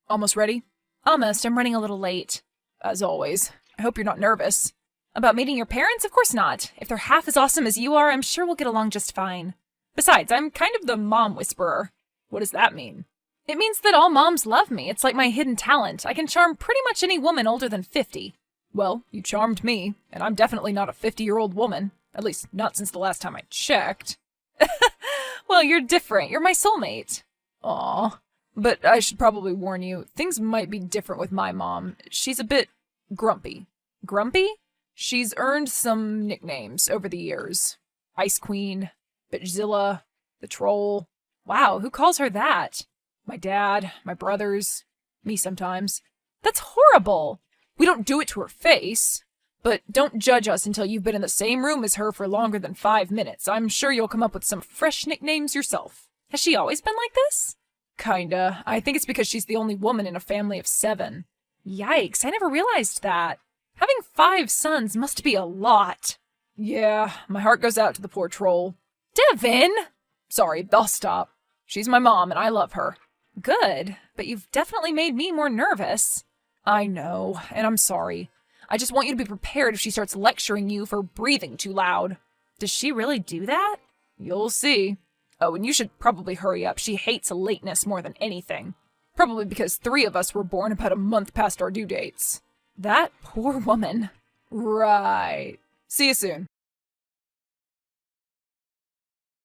Almost ready? Almost. I'm running a little late. As always. I hope you're not nervous. About meeting your parents? Of course not. If they're half as awesome as you are, I'm sure we'll get along just fine. Besides, I'm kind of the mom whisperer. What does that mean? It means that all moms love me. It's like my hidden talent. I can charm pretty much any woman older than 50. Well, you charmed me, and I'm definitely not a 50-year-old woman. At least, not since the last time I checked. Well, you're different. You're my soulmate. Aw. But I should probably warn you, things might be different with my mom. She's a bit grumpy. Grumpy? She's earned some nicknames over the years. Ice Queen, Bitchzilla, the Troll. Wow, who calls her that? My dad, my brothers, me sometimes. That's horrible! We don't do it to her face. But don't judge us until you've been in the same room as her for longer than 5 minutes. I'm sure you'll come up with some fresh nicknames yourself. Has she always been like this? Kinda. I think it's because she's the only woman in a family of 7. Yikes, I never realized that. Having 5 sons must be a lot. Yeah, my heart goes out to the poor troll. Devin! Sorry, I'll stop. She's my mom and I love her. Good, but you've definitely made me more nervous. I know, and I'm sorry. I just want you to be prepared if she starts lecturing you for breathing too loud. Does she really do that? You'll see. Oh, and you should probably hurry up. She hates lateness more than anything. Probably because 3 of us were born about a month past our due dates. That poor woman. Right. See you soon.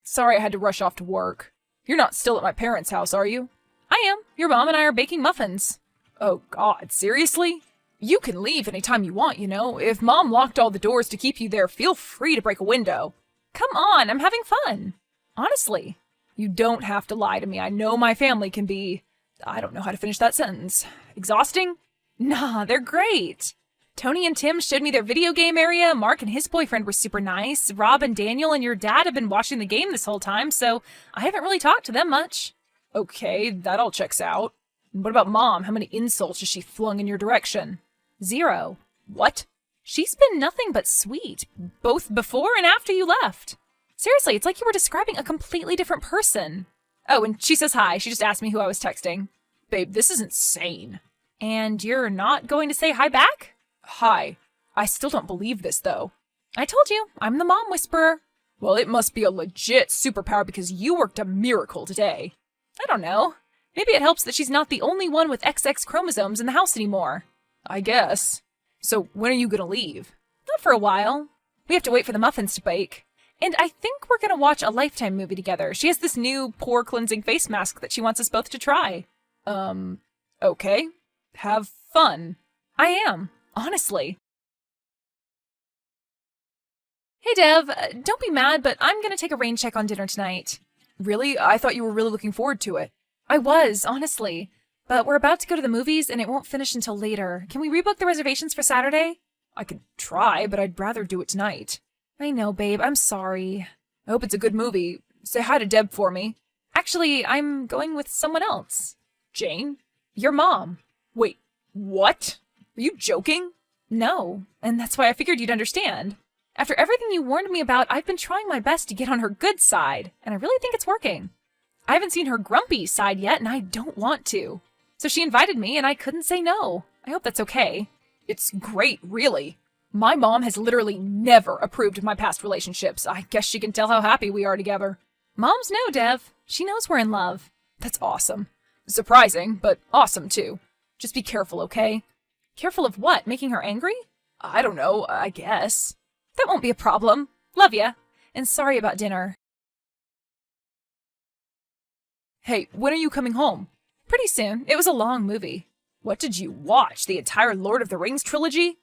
Sorry I had to rush off to work. You're not still at my parents' house, are you? I am. Your mom and I are baking muffins. Oh God, seriously? You can leave anytime you want, you know. If Mom locked all the doors to keep you there, feel free to break a window. Come on, I'm having fun. Honestly, you don't have to lie to me. I know my family can be... I don't know how to finish that sentence. Exhausting? Nah, they're great. Tony and Tim showed me their video game area. Mark and his boyfriend were super nice. Rob and Daniel and your dad have been watching the game this whole time, so I haven't really talked to them much. Okay, that all checks out. What about Mom? How many insults has she flung in your direction? 0. What? She's been nothing but sweet, both before and after you left. Seriously, it's like you were describing a completely different person. Oh, and she says hi. She just asked me who I was texting. Babe, this is insane. And you're not going to say hi back? Hi. I still don't believe this, though. I told you, I'm the mom whisperer. Well, it must be a legit superpower because you worked a miracle today. I don't know. Maybe it helps that she's not the only one with XX chromosomes in the house anymore. I guess. So when are you gonna leave? Not for a while. We have to wait for the muffins to bake. And I think we're gonna watch a Lifetime movie together. She has this new pore cleansing face mask that she wants us both to try. Okay. Have fun. I am, honestly. Hey Dev, don't be mad, but I'm gonna take a rain check on dinner tonight. Really? I thought you were really looking forward to it. I was, honestly. But we're about to go to the movies and it won't finish until later. Can we rebook the reservations for Saturday? I could try, but I'd rather do it tonight. I know, babe. I'm sorry. I hope it's a good movie. Say hi to Deb for me. Actually, I'm going with someone else. Jane? Your mom. Wait, what? Are you joking? No, and that's why I figured you'd understand. After everything you warned me about, I've been trying my best to get on her good side, and I really think it's working. I haven't seen her grumpy side yet, and I don't want to. So she invited me, and I couldn't say no. I hope that's okay. It's great, really. My mom has literally never approved of my past relationships. I guess she can tell how happy we are together. Moms know, Dev. She knows we're in love. That's awesome. Surprising, but awesome, too. Just be careful, okay? Careful of what? Making her angry? I don't know, I guess. That won't be a problem. Love ya. And sorry about dinner. Hey, when are you coming home? Pretty soon. It was a long movie. What did you watch? The entire Lord of the Rings trilogy?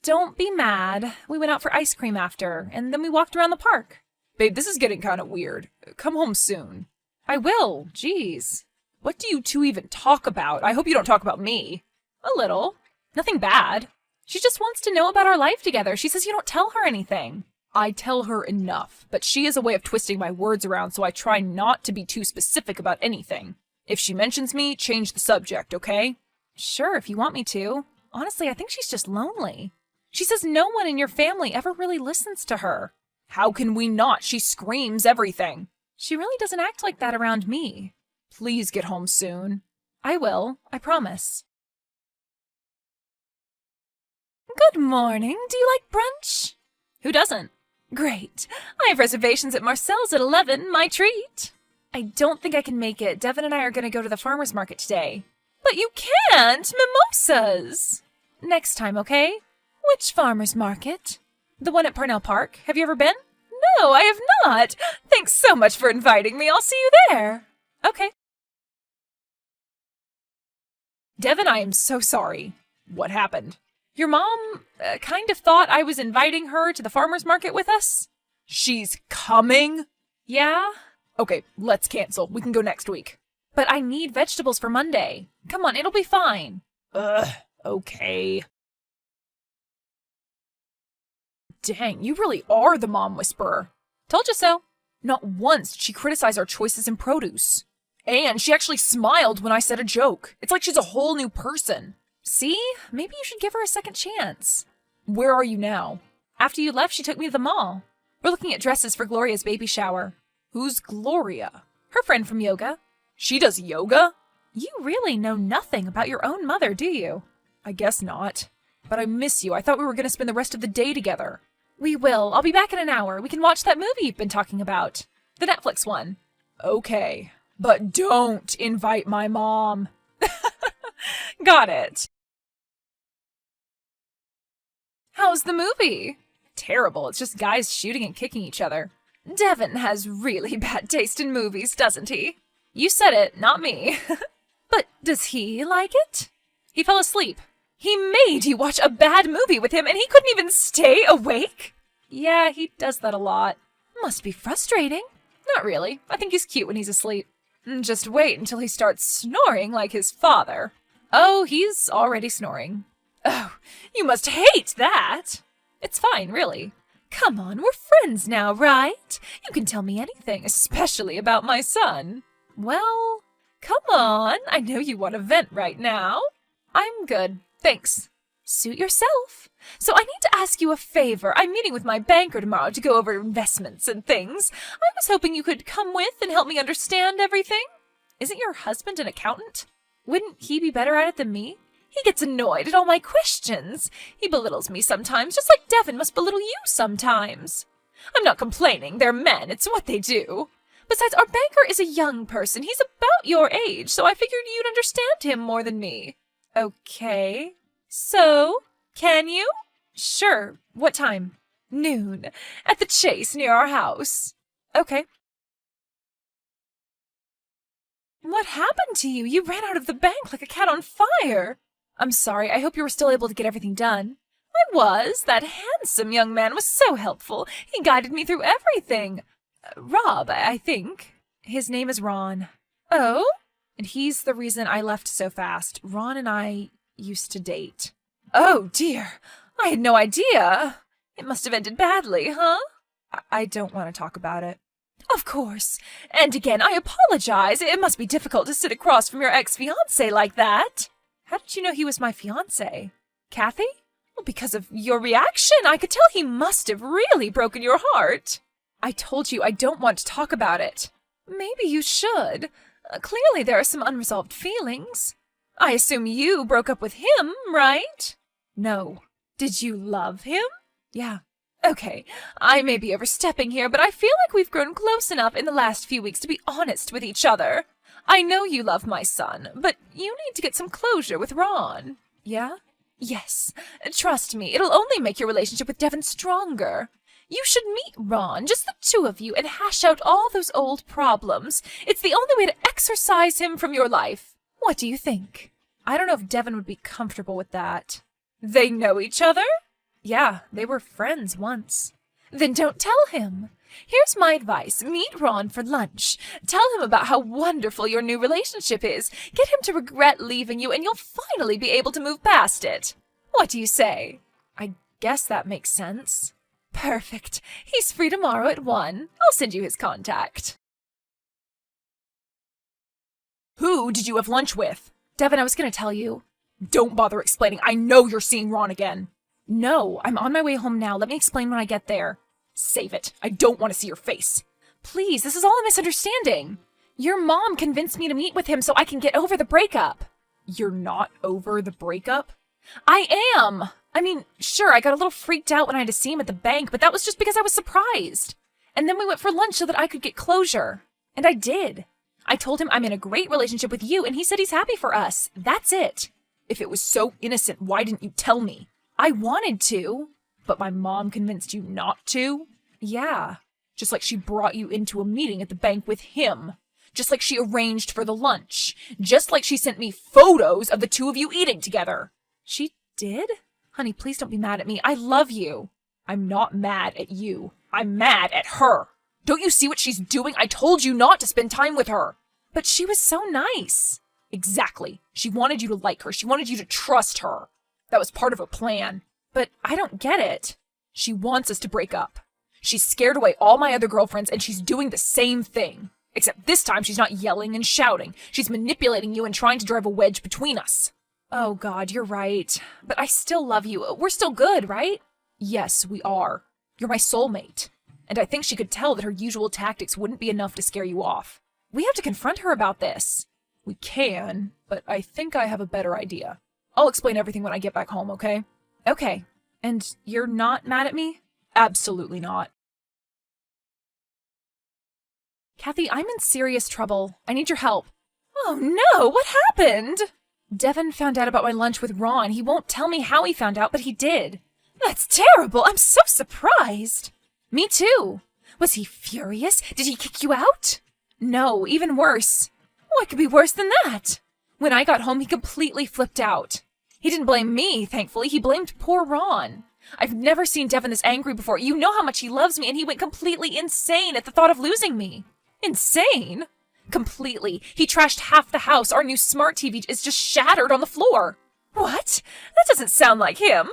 Don't be mad. We went out for ice cream after, and then we walked around the park. Babe, this is getting kind of weird. Come home soon. I will. Jeez. What do you two even talk about? I hope you don't talk about me. A little. Nothing bad. She just wants to know about our life together. She says you don't tell her anything. I tell her enough, but she has a way of twisting my words around, so I try not to be too specific about anything. If she mentions me, change the subject, okay? Sure, if you want me to. Honestly, I think she's just lonely. She says no one in your family ever really listens to her. How can we not? She screams everything. She really doesn't act like that around me. Please get home soon. I will, I promise. Good morning. Do you like brunch? Who doesn't? Great. I have reservations at Marcel's at 11, my treat. I don't think I can make it. Devin and I are going to go to the farmer's market today. But you can't! Mimosas! Next time, okay? Which farmer's market? The one at Parnell Park. Have you ever been? No, I have not. Thanks so much for inviting me. I'll see you there. Okay. Devin, I am so sorry. What happened? Your mom kind of thought I was inviting her to the farmer's market with us. She's coming? Yeah? Okay, let's cancel. We can go next week. But I need vegetables for Monday. Come on, it'll be fine. Okay. Dang, you really are the mom whisperer. Told you so. Not once did she criticize our choices in produce. And she actually smiled when I said a joke. It's like she's a whole new person. See? Maybe you should give her a second chance. Where are you now? After you left, she took me to the mall. We're looking at dresses for Gloria's baby shower. Who's Gloria? Her friend from yoga. She does yoga? You really know nothing about your own mother, do you? I guess not. But I miss you. I thought we were going to spend the rest of the day together. We will. I'll be back in an hour. We can watch that movie you've been talking about. The Netflix one. Okay. But don't invite my mom. Got it. How's the movie? Terrible. It's just guys shooting and kicking each other. Devin has really bad taste in movies, doesn't he? You said it, not me. But does he like it? He fell asleep. He made you watch a bad movie with him and he couldn't even stay awake? Yeah, he does that a lot. Must be frustrating. Not really. I think he's cute when he's asleep. Just wait until he starts snoring like his father. Oh, he's already snoring. Oh, you must hate that. It's fine, really. Come on, we're friends now, right? You can tell me anything, especially about my son. Well, come on. I know you want to vent right now. I'm good, thanks. Suit yourself. So I need to ask you a favor. I'm meeting with my banker tomorrow to go over investments and things. I was hoping you could come with and help me understand everything. Isn't your husband an accountant? Wouldn't he be better at it than me? He gets annoyed at all my questions. He belittles me sometimes, just like Devin must belittle you sometimes. I'm not complaining. They're men. It's what they do. Besides, our banker is a young person. He's about your age, so I figured you'd understand him more than me. Okay. So, can you? Sure. What time? Noon. At the Chase near our house. Okay. What happened to you? You ran out of the bank like a cat on fire. I'm sorry. I hope you were still able to get everything done. I was. That handsome young man was so helpful. He guided me through everything. Rob, I think. His name is Ron. Oh? And he's the reason I left so fast. Ron and I used to date. Oh, dear. I had no idea. It must have ended badly, huh? I don't want to talk about it. Of course. And again, I apologize. It must be difficult to sit across from your ex-fiancé like that. How did you know he was my fiancé? Kathy? Well, because of your reaction, I could tell he must have really broken your heart. I told you I don't want to talk about it. Maybe you should. Clearly there are some unresolved feelings. I assume you broke up with him, right? No. Did you love him? Yeah. Okay, I may be overstepping here, but I feel like we've grown close enough in the last few weeks to be honest with each other. I know you love my son, but you need to get some closure with Ron. Yeah? Yes. Trust me, it'll only make your relationship with Devin stronger. You should meet Ron, just the two of you, and hash out all those old problems. It's the only way to exorcise him from your life. What do you think? I don't know if Devin would be comfortable with that. They know each other? Yeah, they were friends once. Then don't tell him. Here's my advice. Meet Ron for lunch. Tell him about how wonderful your new relationship is. Get him to regret leaving you, and you'll finally be able to move past it. What do you say? I guess that makes sense. Perfect. He's free tomorrow at 1. I'll send you his contact. Who did you have lunch with? Devin, I was going to tell you. Don't bother explaining. I know you're seeing Ron again. No, I'm on my way home now. Let me explain when I get there. Save it. I don't want to see your face. Please, this is all a misunderstanding. Your mom convinced me to meet with him so I can get over the breakup. You're not over the breakup? I am! I mean, sure, I got a little freaked out when I had to see him at the bank, but that was just because I was surprised. And then we went for lunch so that I could get closure. And I did. I told him I'm in a great relationship with you, and he said he's happy for us. That's it. If it was so innocent, why didn't you tell me? I wanted to. But my mom convinced you not to? Yeah. Just like she brought you into a meeting at the bank with him. Just like she arranged for the lunch. Just like she sent me photos of the two of you eating together. She did? Honey, please don't be mad at me. I love you. I'm not mad at you. I'm mad at her. Don't you see what she's doing? I told you not to spend time with her. But she was so nice. Exactly. She wanted you to like her. She wanted you to trust her. That was part of her plan. But I don't get it. She wants us to break up. She's scared away all my other girlfriends, and she's doing the same thing. Except this time she's not yelling and shouting. She's manipulating you and trying to drive a wedge between us. Oh God, you're right. But I still love you. We're still good, right? Yes, we are. You're my soulmate. And I think she could tell that her usual tactics wouldn't be enough to scare you off. We have to confront her about this. We can, but I think I have a better idea. I'll explain everything when I get back home, okay? Okay. And you're not mad at me? Absolutely not. Kathy, I'm in serious trouble. I need your help. Oh no, what happened? Devin found out about my lunch with Ron. He won't tell me how he found out, but he did. That's terrible. I'm so surprised. Me too. Was he furious? Did he kick you out? No, even worse. What could be worse than that? When I got home, he completely flipped out. He didn't blame me, thankfully. He blamed poor Ron. I've never seen Devin this angry before. You know how much he loves me, and he went completely insane at the thought of losing me. Insane? Completely. He trashed half the house. Our new smart TV is just shattered on the floor. What? That doesn't sound like him.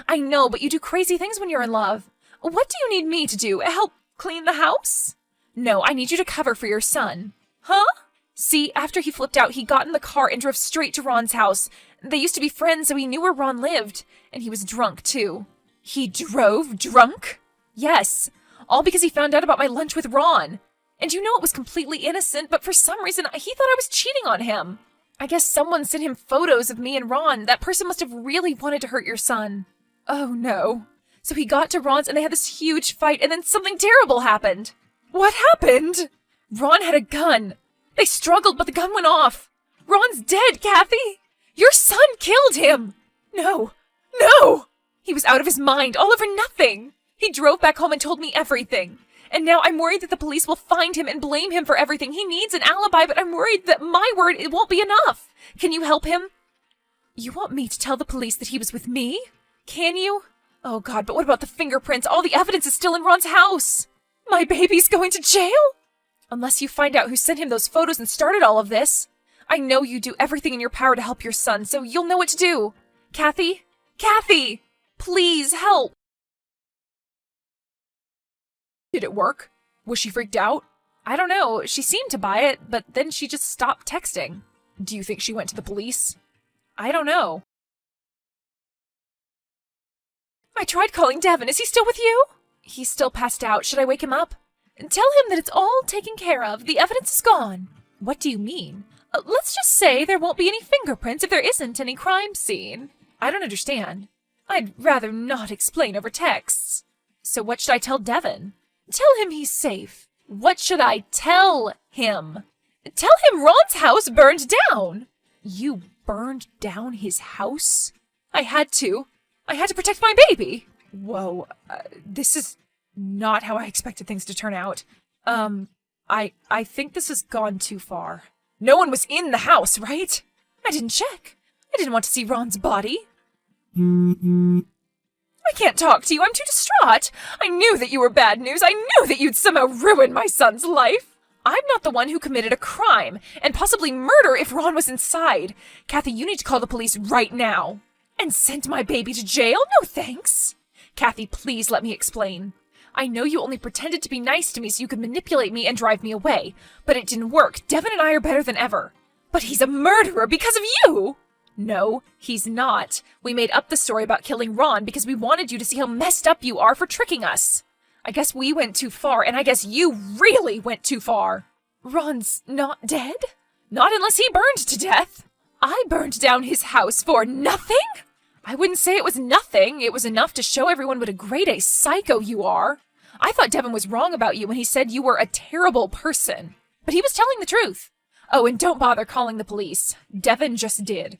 I know, but you do crazy things when you're in love. What do you need me to do? Help clean the house? No, I need you to cover for your son. Huh? See, after he flipped out, he got in the car and drove straight to Ron's house. They used to be friends, so he knew where Ron lived. And he was drunk, too. He drove drunk? Yes. All because he found out about my lunch with Ron. And you know it was completely innocent, but for some reason, he thought I was cheating on him. I guess someone sent him photos of me and Ron. That person must have really wanted to hurt your son. Oh, no. So he got to Ron's and they had this huge fight, and then something terrible happened. What happened? Ron had a gun. They struggled, but the gun went off. Ron's dead, Kathy. Your son killed him. No. No! He was out of his mind, all over nothing. He drove back home and told me everything. And now I'm worried that the police will find him and blame him for everything. He needs an alibi, but I'm worried that my word, it won't be enough. Can you help him? You want me to tell the police that he was with me? Can you? Oh God, but what about the fingerprints? All the evidence is still in Ron's house. My baby's going to jail? Unless you find out who sent him those photos and started all of this. I know you do everything in your power to help your son, so you'll know what to do. Kathy? Kathy! Please help! Did it work? Was she freaked out? I don't know. She seemed to buy it, but then she just stopped texting. Do you think she went to the police? I don't know. I tried calling Devin. Is he still with you? He's still passed out. Should I wake him up? Tell him that it's all taken care of. The evidence is gone. What do you mean? Let's just say there won't be any fingerprints if there isn't any crime scene. I don't understand. I'd rather not explain over texts. So what should I tell Devin? Tell him he's safe. What should I tell him? Tell him Ron's house burned down. You burned down his house? I had to. I had to protect my baby. Whoa, this is not how I expected things to turn out. I think this has gone too far. No one was in the house, right? I didn't check. I didn't want to see Ron's body. I can't talk to you. I'm too distraught. I knew that you were bad news. I knew that you'd somehow ruin my son's life. I'm not the one who committed a crime, and possibly murder if Ron was inside. Kathy, you need to call the police right now. And send my baby to jail? No thanks. Kathy, please let me explain. I know you only pretended to be nice to me so you could manipulate me and drive me away, but it didn't work. Devin and I are better than ever. But he's a murderer because of you! No, he's not. We made up the story about killing Ron because we wanted you to see how messed up you are for tricking us. I guess we went too far, and I guess you really went too far. Ron's not dead? Not unless he burned to death. I burned down his house for nothing? I wouldn't say it was nothing. It was enough to show everyone what a grade A psycho you are. I thought Devin was wrong about you when he said you were a terrible person. But he was telling the truth. Oh, and don't bother calling the police. Devin just did.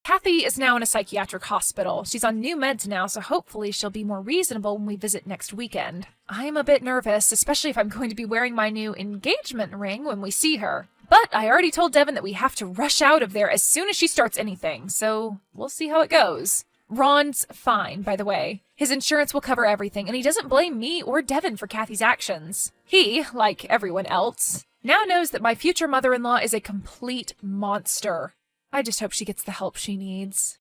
Kathy is now in a psychiatric hospital. She's on new meds now, so hopefully she'll be more reasonable when we visit next weekend. I'm a bit nervous, especially if I'm going to be wearing my new engagement ring when we see her. But I already told Devin that we have to rush out of there as soon as she starts anything, so we'll see how it goes. Ron's fine, by the way. His insurance will cover everything, and he doesn't blame me or Devin for Kathy's actions. He, like everyone else, now knows that my future mother-in-law is a complete monster. I just hope she gets the help she needs.